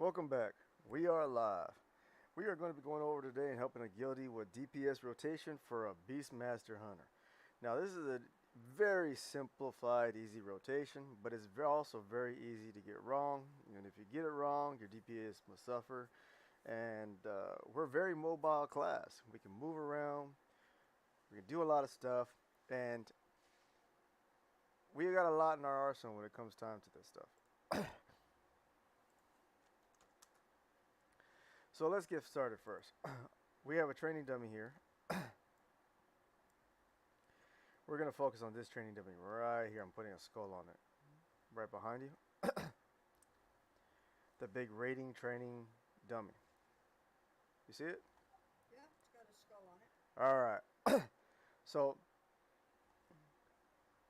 Welcome back. We are live. We are going to be going over today and helping a guildie with DPS rotation for a Beastmaster Hunter. Now this is a very simplified, easy rotation, but it's also very easy to get wrong. And if you get it wrong, your DPS will suffer. And we're a very mobile class. We can move around. We can do a lot of stuff. And we got a lot in our arsenal when it comes time to this stuff. So let's get started first. We have a training dummy here. We're going to focus on this training dummy right here. I'm putting a skull on it. Right behind you. The big rating training dummy. You see it? Yeah, it's got a skull on it. Alright. So,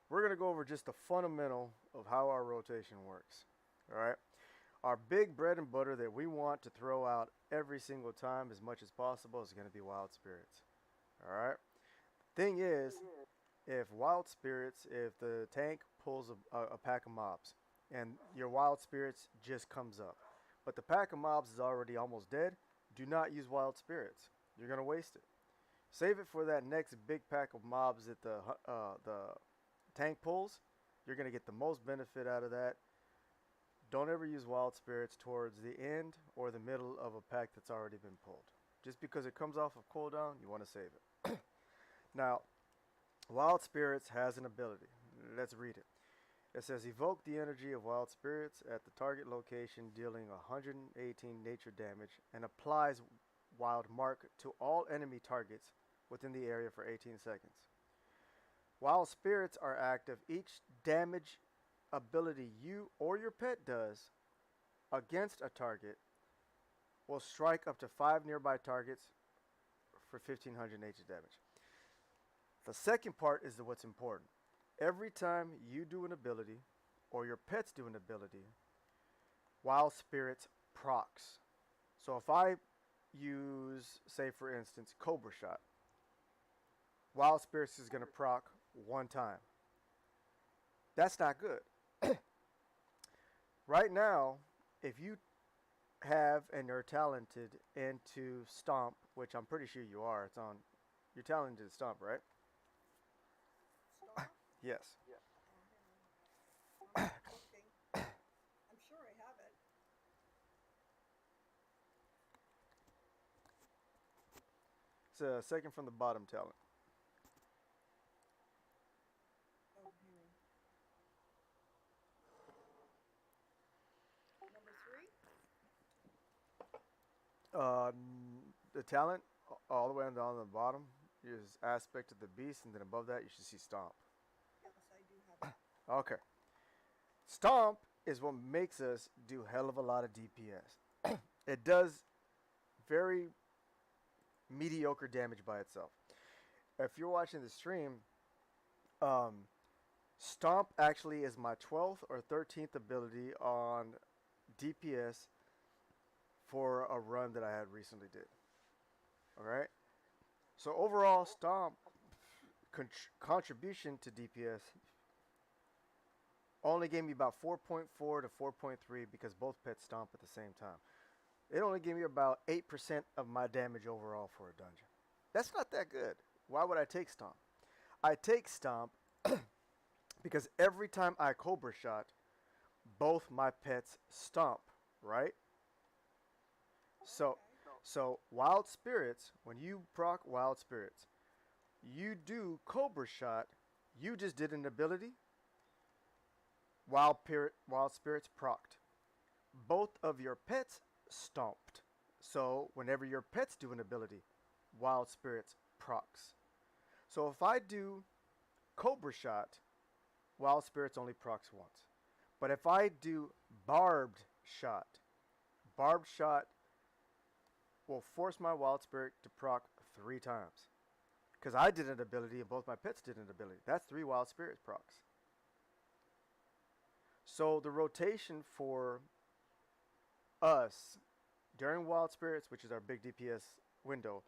we're going to go over just the fundamental of how our rotation works. Alright? Our big bread and butter that we want to throw out every single time as much as possible is going to be wild spirits. Alright? Thing is, if the tank pulls a pack of mobs and your wild spirits just comes up, but the pack of mobs is already almost dead, do not use wild spirits. You're going to waste it. Save it for that next big pack of mobs that the tank pulls. You're going to get the most benefit out of that. Don't ever use wild spirits towards the end or the middle of a pack that's already been pulled. Just because it comes off of cooldown, you want to save it. Now, wild spirits has an ability. Let's read it. It says, evoke the energy of wild spirits at the target location, dealing 118 nature damage, and applies wild mark to all enemy targets within the area for 18 seconds. While spirits are active, each damage ability you or your pet does against a target will strike up to 5 nearby targets for 1500 nature damage. The second part is what's important. Every time you do an ability or your pets do an ability, wild spirits procs. So if I use, say for instance, Cobra Shot, wild spirits is going to proc one time. That's not good. Right now, if you have and are talented into Stomp, which I'm pretty sure you are, you're talented to Stomp, right? Stomp? Yes. I'm looking. I'm sure I have it. It's a second from the bottom talent. Oh, number 3? The talent, all the way down the bottom, is Aspect of the Beast, and then above that you should see Stomp. Yes, I do have it. Okay. Stomp is what makes us do hell of a lot of DPS. It does very mediocre damage by itself. If you're watching the stream, Stomp actually is my 12th or 13th ability on DPS for a run that I had recently did. Alright? So overall, Stomp contribution to DPS only gave me about 4.4 to 4.3 because both pets stomp at the same time. It only gave me about 8% of my damage overall for a dungeon. That's not that good. Why would I take Stomp? I take Stomp because every time I Cobra Shot, both my pets stomp, right? So Wild Spirits, when you proc Wild Spirits, you do Cobra Shot, you just did an ability, Wild Spirits procced. Both of your pets stomped. So whenever your pets do an ability, Wild Spirits procs. So if I do Cobra Shot, Wild Spirits only procs once. But if I do Barbed Shot will force my Wild Spirit to proc 3 times. Because I did an ability and both my pets did an ability. That's 3 Wild Spirits procs. So the rotation for us during Wild Spirits, which is our big DPS window,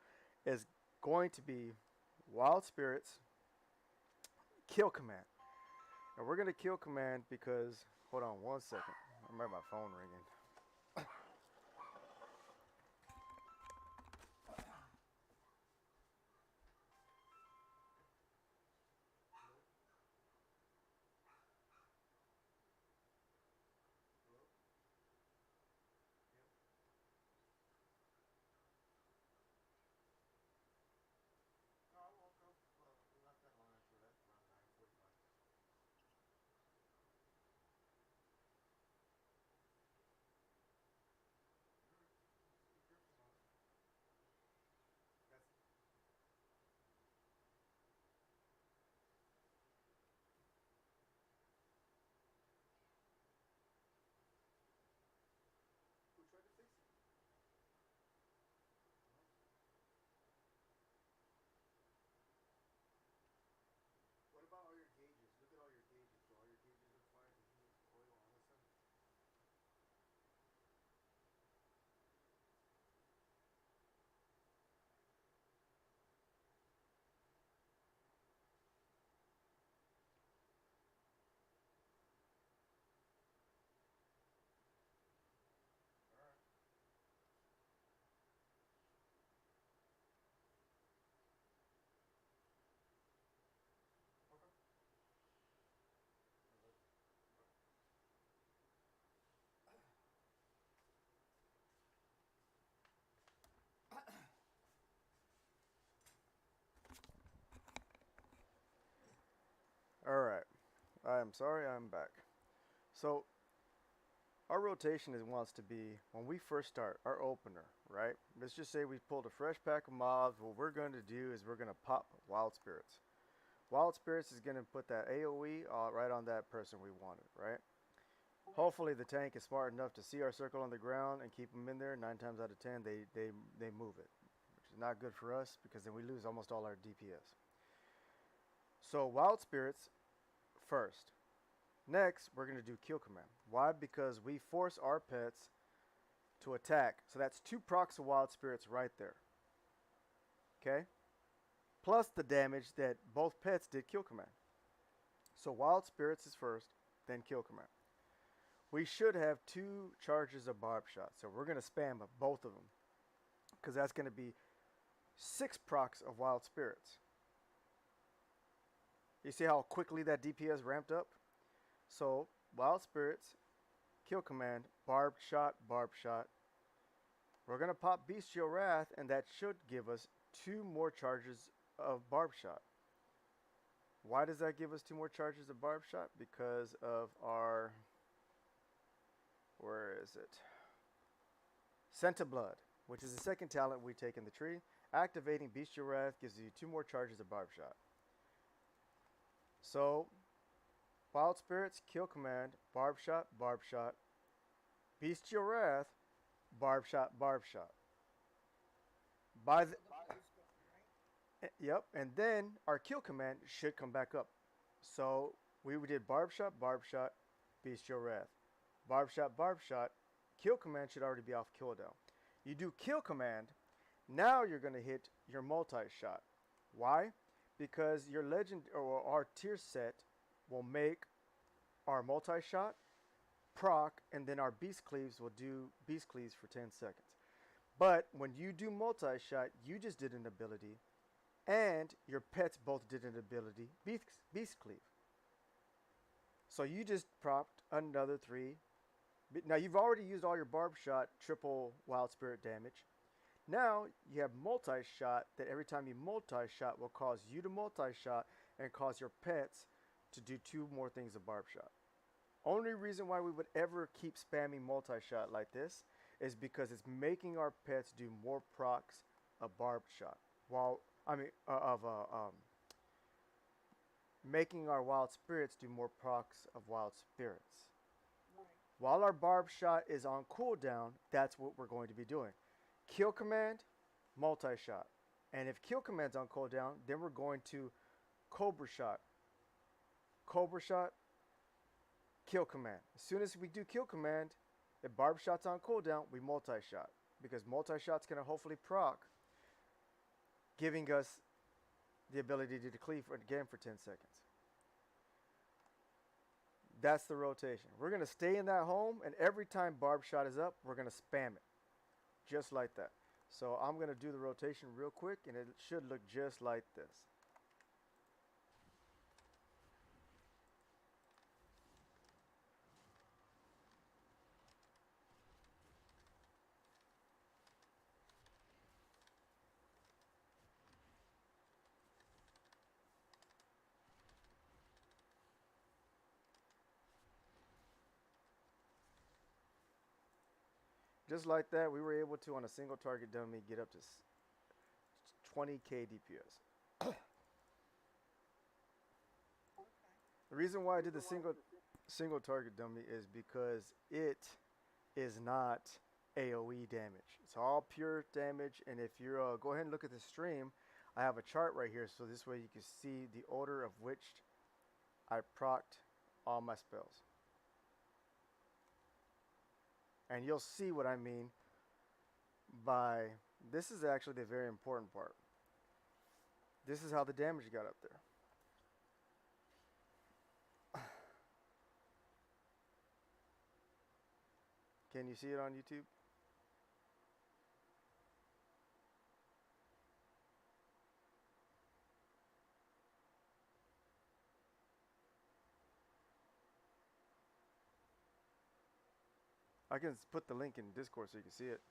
is going to be Wild Spirits, Kill Command. And we're going to Kill Command because, hold on one second. I remember my phone ringing. I'm sorry, I'm back. So our rotation wants to be when we first start our opener, right? Let's just say we pulled a fresh pack of mobs. What we're going to do is we're going to pop Wild Spirits. Wild Spirits is going to put that AoE right on that person we wanted, right? Hopefully the tank is smart enough to see our circle on the ground and keep them in there. 9 times out of 10, they move it, which is not good for us because then we lose almost all our DPS. So Wild Spirits first. Next, we're going to do Kill Command. Why? Because we force our pets to attack. So that's 2 procs of Wild Spirits right there. Okay? Plus the damage that both pets did Kill Command. So Wild Spirits is first, then Kill Command. We should have 2 charges of Barb Shot. So we're going to spam both of them. Because that's going to be 6 procs of Wild Spirits. You see how quickly that DPS ramped up? So, Wild Spirits, Kill Command, Barb Shot, Barb Shot. We're going to pop Bestial Wrath, and that should give us 2 more charges of Barb Shot. Why does that give us 2 more charges of Barb Shot? Because of our... where is it? Scent of Blood, which is the second talent we take in the tree. Activating Bestial Wrath gives you 2 more charges of Barb Shot. So, Wild Spirits, Kill Command, Barb Shot, Barb Shot. Bestial Wrath, Barb Shot, Barb Shot. By the... Yep, and then our Kill Command should come back up. So, we did Barb Shot, Bestial Wrath. Barb Shot, Kill Command should already be off cooldown. You do Kill Command, now you're going to hit your multi-shot. Why? Because your legend or our tier set will make our multi-shot proc, and then our Beast Cleaves will do Beast Cleaves for 10 seconds. But when you do multi-shot, you just did an ability, and your pets both did an ability, Beast Cleave. So you just propped another 3. Now you've already used all your Barb Shot triple Wild Spirit damage. Now you have multi-shot that every time you multi-shot will cause you to multi-shot and cause your pets to do 2 more things of Barb Shot. Only reason why we would ever keep spamming multi-shot like this is because it's making our pets do more procs of Barb Shot. Making our Wild Spirits do more procs of Wild Spirits. Right. While our Barb Shot is on cooldown, that's what we're going to be doing. Kill Command, multi-shot. And if Kill Command's on cooldown, then we're going to Cobra Shot. Cobra Shot, Kill Command. As soon as we do Kill Command, if Barb Shot's on cooldown, we multi-shot. Because multi-shot's going to hopefully proc, giving us the ability to cleave again for 10 seconds. That's the rotation. We're going to stay in that home, and every time Barb Shot is up, we're going to spam it. Just like that. So I'm going to do the rotation real quick, and it should look just like this. Just like that, we were able to, on a single target dummy, get up to 20k DPS. Okay. The reason why I did the single target dummy is because it is not AoE damage. It's all pure damage, and if you go ahead and look at the stream, I have a chart right here, so this way you can see the order of which I procced all my spells. And you'll see what I mean by, this is actually the very important part. This is how the damage got up there. Can you see it on YouTube? I can put the link in Discord so you can see it.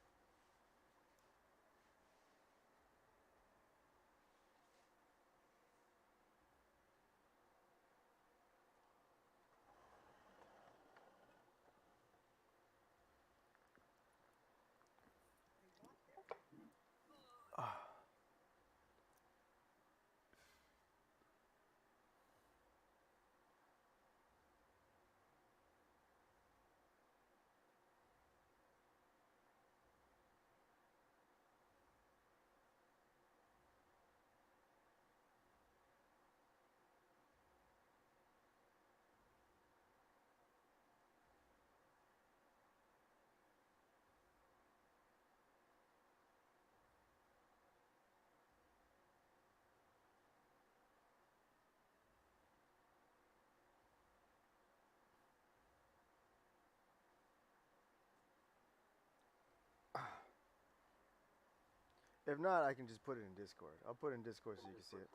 If not, I can just put it in Discord. I'll put it in Discord so you can see it.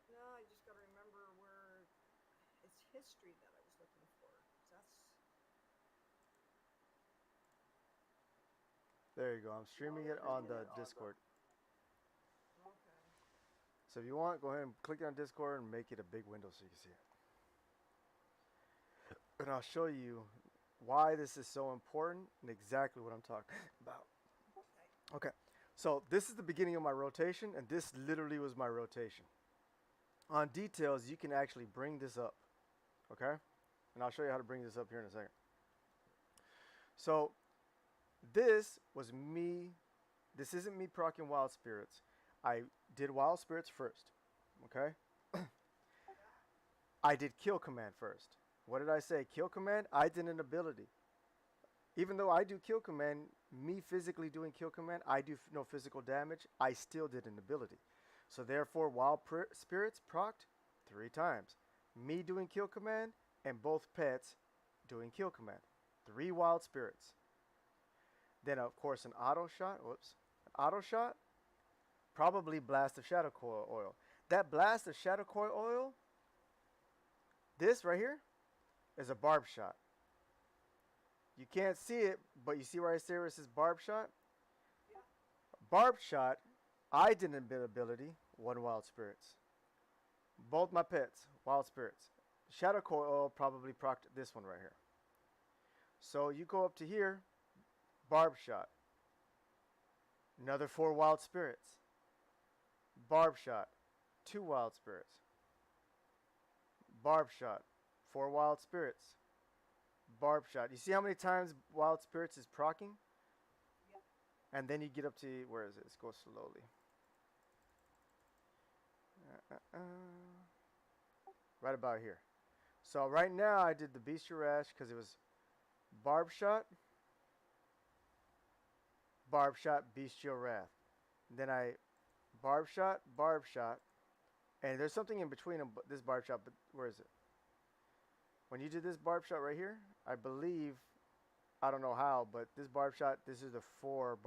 No, I just got to remember where it's history that I was looking for. That's There you go. I'm streaming it on the Discord. okay. So if you want, go ahead and click on Discord and make it a big window so you can see it. And I'll show you why this is so important and exactly what I'm talking about. Okay. Okay, so this is the beginning of my rotation, and this literally was my rotation. On details, you can actually bring this up, okay? And I'll show you how to bring this up here in a second. So this was me. This isn't me proccing Wild Spirits. I did Wild Spirits first, okay? I did Kill Command first. What did I say? Kill Command, I did an ability. Even though I do Kill Command, me physically doing Kill Command, I do no physical damage, I still did an ability. So therefore, Wild Spirits procced 3 times. Me doing Kill Command, and both pets doing Kill Command. 3 Wild Spirits. Then, of course, an auto shot. Whoops. An auto shot, probably Blast of Shadow Coil Oil. That Blast of Shadow Coil Oil, this right here, is a barb shot. You can't see it, but you see where I say where it says barb shot? Yeah. Barb shot, I did an ability, 1 Wild Spirits. Both my pets, Wild Spirits. Shadow Coil Oil probably procced this one right here. So you go up to here, barb shot. Another 4 Wild Spirits. Barb shot, 2 Wild Spirits. Barb shot, 4 Wild Spirits. Barb shot. You see how many times Wild Spirits is proccing? Yep. And then you get up to, where is it? Let's go slowly. Right about here. So right now I did the Bestial Rash because it was Barb Shot, Bestial Wrath. Then I Barb Shot, and there's something in between them, this Barb Shot, but where is it? When you did this Barb Shot right here, I believe, I don't know how, but this Barb Shot, this is the 4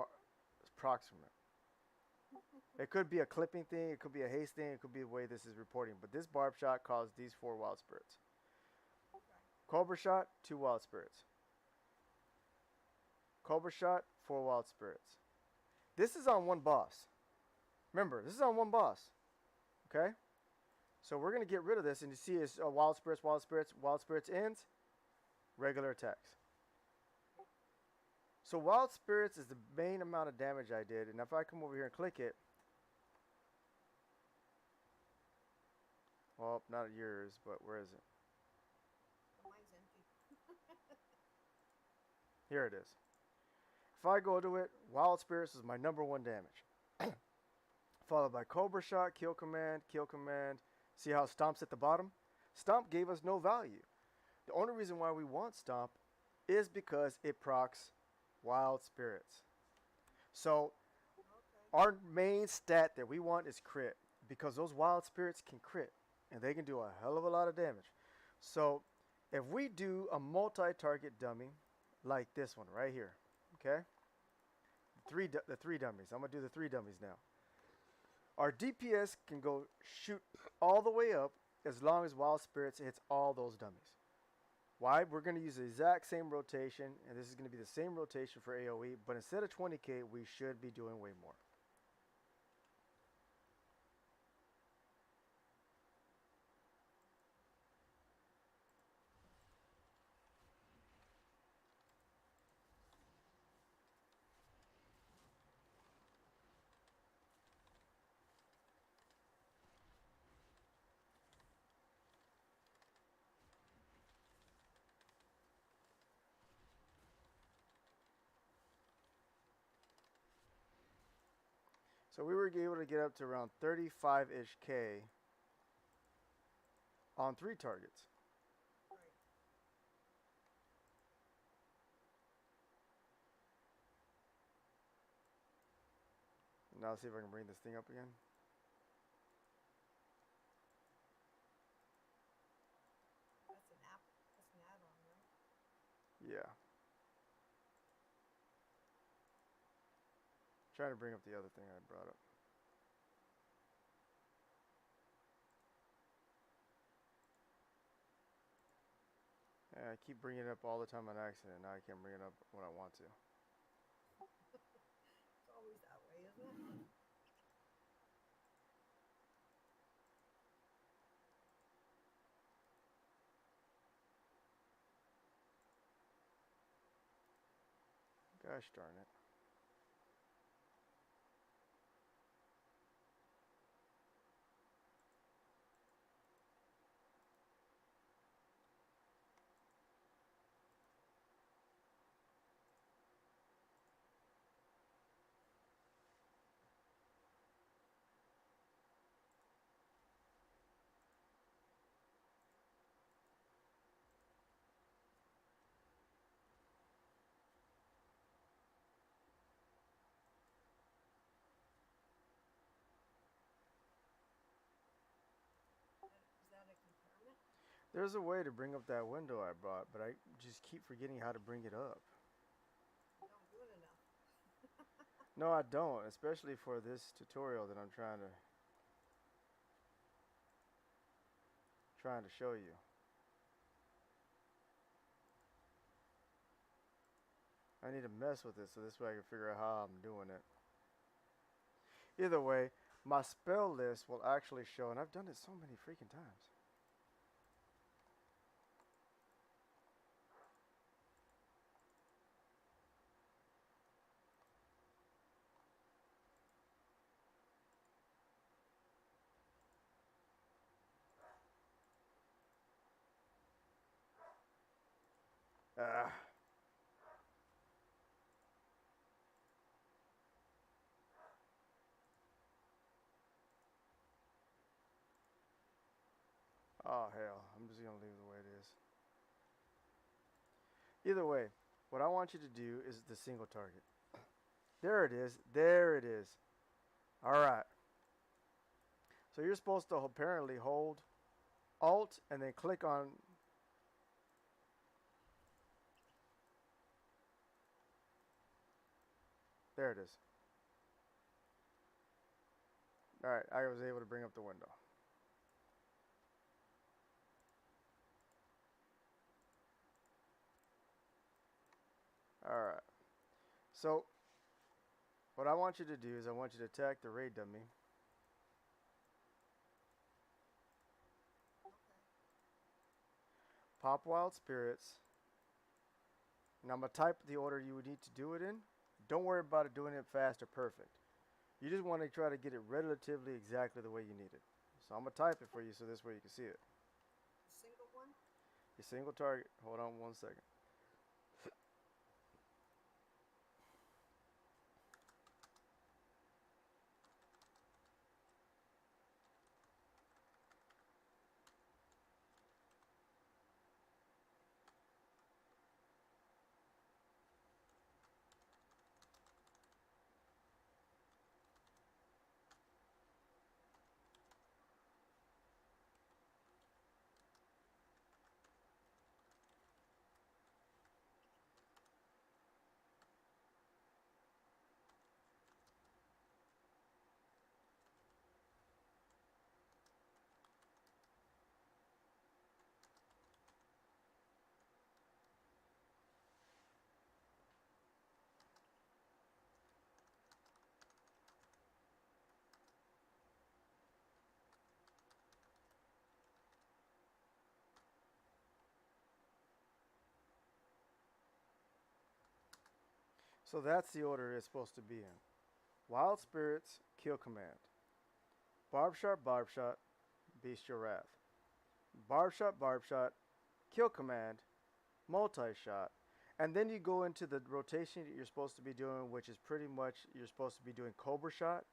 procs from it. It could be a clipping thing, it could be a haste thing, it could be the way this is reporting, but this Barb Shot caused these 4 Wild Spirits. Okay. Cobra Shot, 2 Wild Spirits. Cobra Shot, 4 Wild Spirits. This is on 1 boss. Remember, this is on 1 boss. Okay? So we're going to get rid of this, and you see it's Wild Spirits, Wild Spirits, Wild Spirits ends, regular attacks. So Wild Spirits is the main amount of damage I did, and if I come over here and click it, well, not yours, but where is it? Mine's empty. Here it is. If I go to it, Wild Spirits is my #1 damage. Followed by Cobra Shot, Kill Command, Kill Command. See how Stomp's at the bottom? Stomp gave us no value. The only reason why we want Stomp is because it procs Wild Spirits. So Okay. our main stat that we want is crit, because those Wild Spirits can crit, and they can do a hell of a lot of damage. So if we do a multi-target dummy like this one right here, okay? The 3 dummies. I'm going to do the 3 dummies now. Our DPS can go shoot all the way up as long as Wild Spirits hits all those dummies. Why? We're going to use the exact same rotation, and this is going to be the same rotation for AoE, but instead of 20k, we should be doing way more. So we were able to get up to around 35-ish K on 3 targets. Right. Now let's see if I can bring this thing up again. That's an app. That's an add-on, right? Yeah. Trying to bring up the other thing I brought up. Yeah, I keep bringing it up all the time on accident. Now I can't bring it up when I want to. It's always that way, isn't it? Gosh darn it. Is that a compartment? There's a way to bring up that window I brought, but I just keep forgetting how to bring it up. You don't do it enough. No, I don't, especially for this tutorial that I'm trying to show you. I need to mess with it so this way I can figure out how I'm doing it. Either way, my spell list will actually show, and I've done it so many freaking times. Ah. Oh hell, I'm just gonna leave it the way it is. Either way, what I want you to do is the single target. There it is. There it is. Alright. So you're supposed to apparently hold Alt and then click on. There it is. Alright, I was able to bring up the window. Alright. So, what I want you to do is I want you to attack the raid dummy. Okay. Pop Wild Spirits. And I'm going to type the order you would need to do it in. Don't worry about it doing it fast or perfect. You just want to try to get it relatively exactly the way you need it. So I'm going to type it for you so this way you can see it. A single one? Your single target. Hold on 1 second. So that's the order it's supposed to be in. Wild Spirits, Kill Command. Barb Shot, Beast Your Wrath. Barb Shot, Kill Command, Multi-Shot. And then you go into the rotation that you're supposed to be doing, which is pretty much you're supposed to be doing Cobra Shot,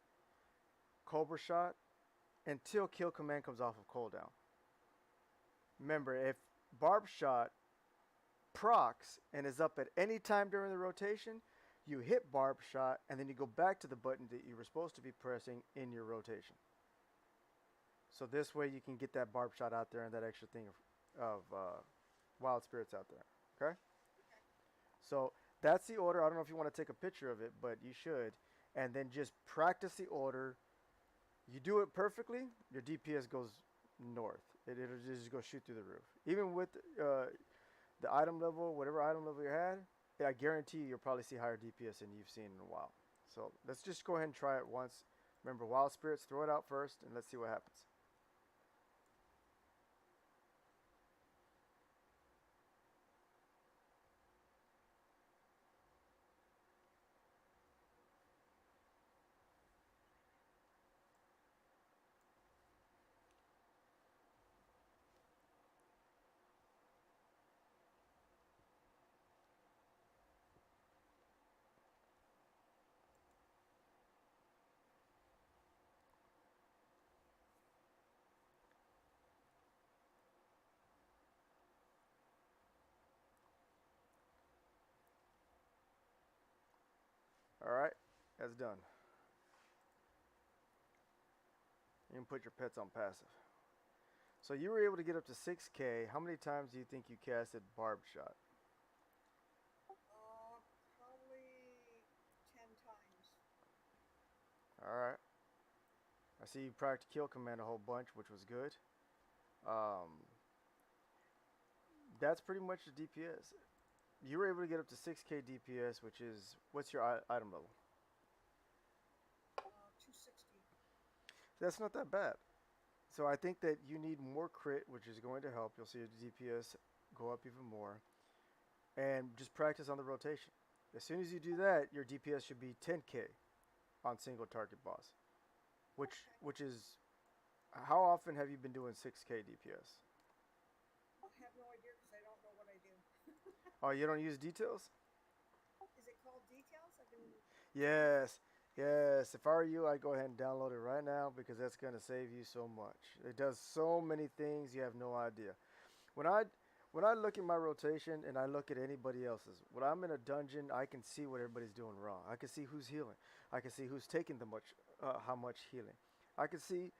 until Kill Command comes off of cooldown. Remember, if Barb Shot procs and is up at any time during the rotation, you hit Barb Shot and then you go back to the button that you were supposed to be pressing in your rotation. So this way you can get that Barb Shot out there and that extra thing of Wild Spirits out there. Okay? Okay. So that's the order. I don't know if you want to take a picture of it, but you should. and then just practice the order. You do it perfectly, your DPS goes north. It'll just go shoot through the roof. Even with the item level, whatever item level you had, I guarantee you'll probably see higher DPS than you've seen in a while. So let's just go ahead and try it once. Remember, Wild Spirits, throw it out first, and let's see what happens. All right, that's done. You can put your pets on passive. So you were able to get up to 6K. How many times do you think you casted Barb Shot? Probably 10 times. All right. I see you practiced Kill Command a whole bunch, which was good. Um, that's pretty much the DPS. You were able to get up to 6K DPS, which is, what's your item level? 260. That's not that bad. So I think that you need more crit, which is going to help. You'll see your DPS go up even more. And just practice on the rotation. As soon as you do that, your DPS should be 10K on single target boss. Which is, how often have you been doing 6K DPS? I have no idea because I don't know what I do. Oh, you don't use details? Is it called details? I've been. Yes. Yes, if I were you, I'd go ahead and download it right now because that's going to save you so much. It does so many things you have no idea. When I look at my rotation and I look at anybody else's, when I'm in a dungeon, I can see what everybody's doing wrong. I can see who's healing. I can see who's taking how much healing. I can see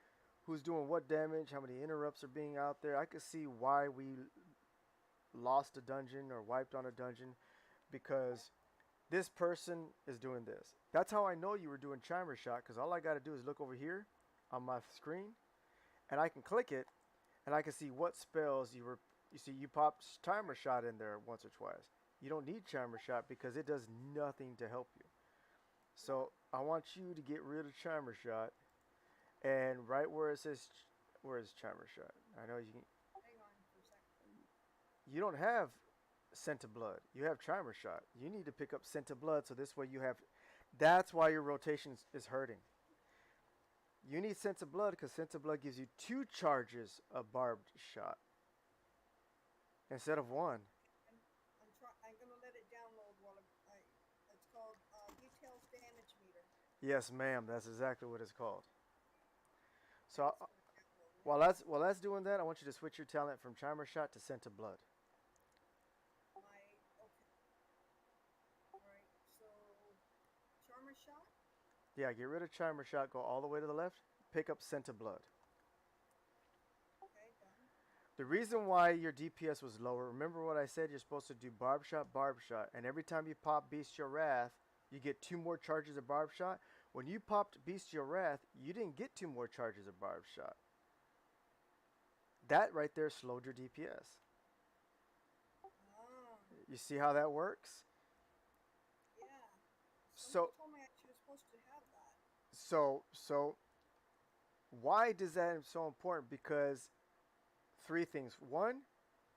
who's doing what damage, how many interrupts are being out there. I can see why we lost a dungeon or wiped on a dungeon because this person is doing this. That's how I know you were doing Chimer Shot, because all I got to do is look over here on my screen, and I can click it, and I can see what spells you were. You see, you popped Chimer Shot in there once or twice. You don't need Chimer Shot because it does nothing to help you. So I want you to get rid of Chimer Shot, and right where it says, where is Chimer Shot? I know you can. Hang on for a second. You don't have Scent of Blood. You have Chimer Shot. You need to pick up Scent of Blood so this way you have. That's why your rotation is hurting. You need Scent of Blood because Scent of Blood gives you 2 charges of Barbed Shot instead of 1. I'm gonna let it download while it's called Details Damage Meter. Yes, ma'am. That's exactly what it's called. So That's gonna download. while that's doing that, I want you to switch your talent from Chimer Shot to Scent of Blood. Okay. All right. So, Charmer Shot. Yeah, get rid of Chimer Shot. Go all the way to the left. Pick up Scent of Blood. Okay, done. The reason why your DPS was lower, remember what I said? You're supposed to do Barb Shot, and every time you pop Bestial Wrath, you get 2 more charges of Barb Shot. When you popped Bestial Wrath, you didn't get 2 more charges of Barb Shot. That right there slowed your DPS. Ah, You see how that works? yeah. So Somebody told me she was supposed to have that. so why does that so important? Because 3 things. 1,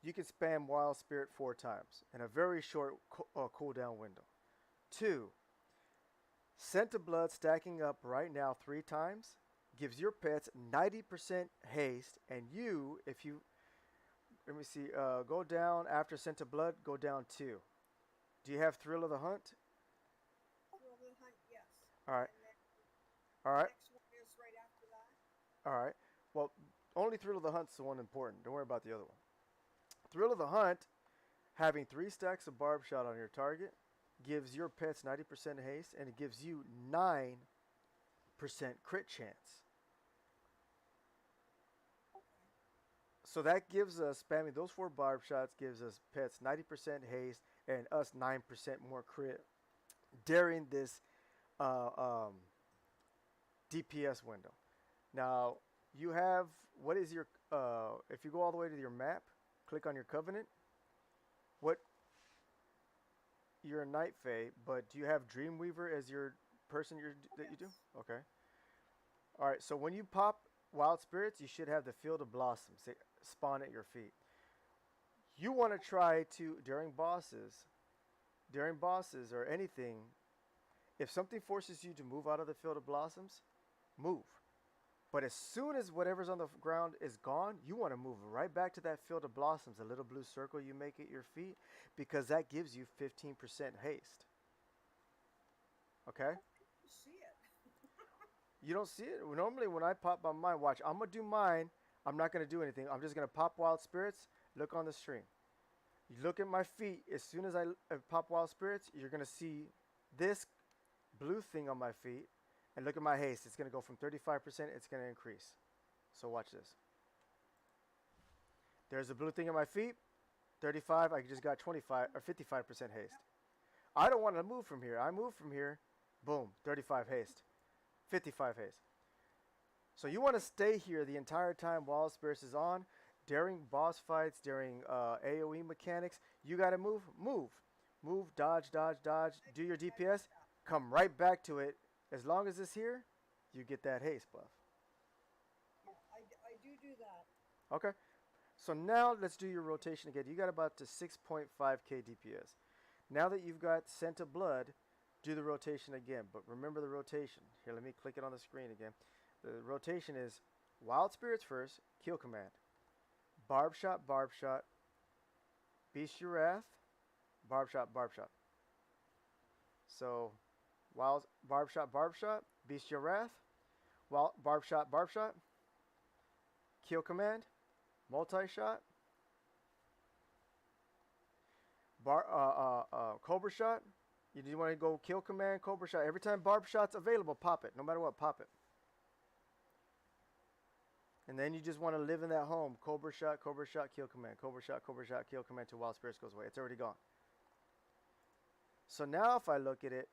you can spam Wild Spirit 4 times in a very short cooldown window. 2, Scent of Blood stacking up right now 3 times gives your pets 90% haste, and you, if you, let me see, go down after Scent of Blood, go down 2. Do you have Thrill of the Hunt? Thrill of the Hunt, yes. All right. And then All right. next one is right after that. All right. Well, only Thrill of the Hunt's the one important. Don't worry about the other one. Thrill of the Hunt, having 3 stacks of Barb Shot on your target, gives your pets 90% haste, and it gives you 9% crit chance. So that gives us, spamming those 4 Barb Shots gives us pets 90% haste and us 9% more crit during this uh, um, DPS window. Now you have what is your if you go all the way to your map, click on your covenant. What you're a Night Fae, but do you have Dreamweaver as your person that you do? Yes. Okay. All right. So when you pop Wild Spirits, you should have the Field of Blossoms spawn at your feet. You want to try to during bosses or anything. If something forces you to move out of the Field of Blossoms, move. But as soon as whatever's on the ground is gone, you want to move right back to that Field of Blossoms, the little blue circle you make at your feet, because that gives you 15% haste. Okay? You see it. You don't see it? Normally, when I pop my mine, watch, I'm going to do mine. I'm not going to do anything. I'm just going to pop Wild Spirits. Look on the stream. You look at my feet. As soon as I pop Wild Spirits, you're going to see this blue thing on my feet. And look at my haste. It's going to go from 35%. It's going to increase. So watch this. There's the blue thing on my feet. 35. I just got 25 or 55% haste. I don't want to move from here. I move from here. Boom. 35 haste. 55 haste. So you want to stay here the entire time while Spirits is on. During boss fights, during AoE mechanics, you got to move. Move, dodge, dodge, dodge. Do your DPS. Come right back to it. As long as it's here, you get that haste buff. Yeah, I do that. Okay. So now let's do your rotation again. You got about to 6.5k DPS. Now that you've got Scent of Blood, do the rotation again. But remember the rotation. Here, let me click it on the screen again. The rotation is Wild Spirits first, Kill Command. Barb Shot, Bestial Wrath, Barb Shot. So, Wild Barb Shot, Bestial Wrath, Wild Barb Shot, Kill Command, Multi-Shot, Cobra Shot. You want to go Kill Command, Cobra Shot. Every time Barb Shot's available, pop it. No matter what, pop it. And then you just want to live in that home. Cobra Shot, Kill Command. Cobra Shot, Kill Command till Wild Spirits goes away. It's already gone. So now if I look at it,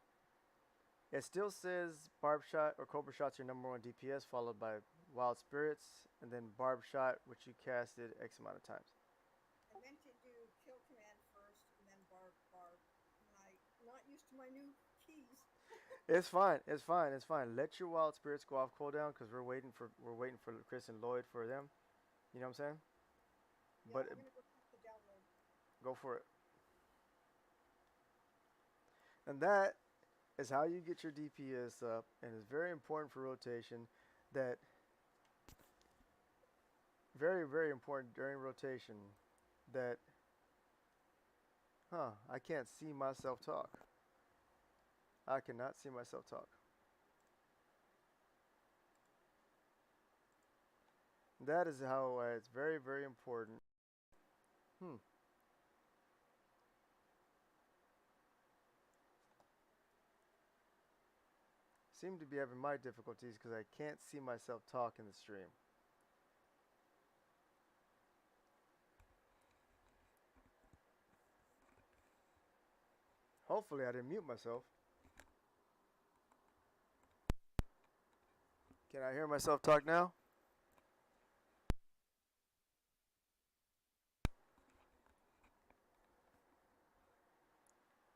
it still says Barb Shot or Cobra Shot's your number one DPS, followed by Wild Spirits, and then Barb Shot, which you casted X amount of times. I meant to do Kill Command first and then Barb. And I'm not used to my new keys. It's fine. Let your Wild Spirits go off cooldown because we're waiting for Chris and Lloyd for them. You know what I'm saying? Yeah, But I'm gonna go check the download. go for it. And that is how you get your DPS up, and it's very important for rotation that very important during rotation that I can't see myself talk. I cannot see myself talk. That is how it's very important. Seem to be having my difficulties because I can't see myself talk in the stream. Hopefully I didn't mute myself. Can I hear myself talk now?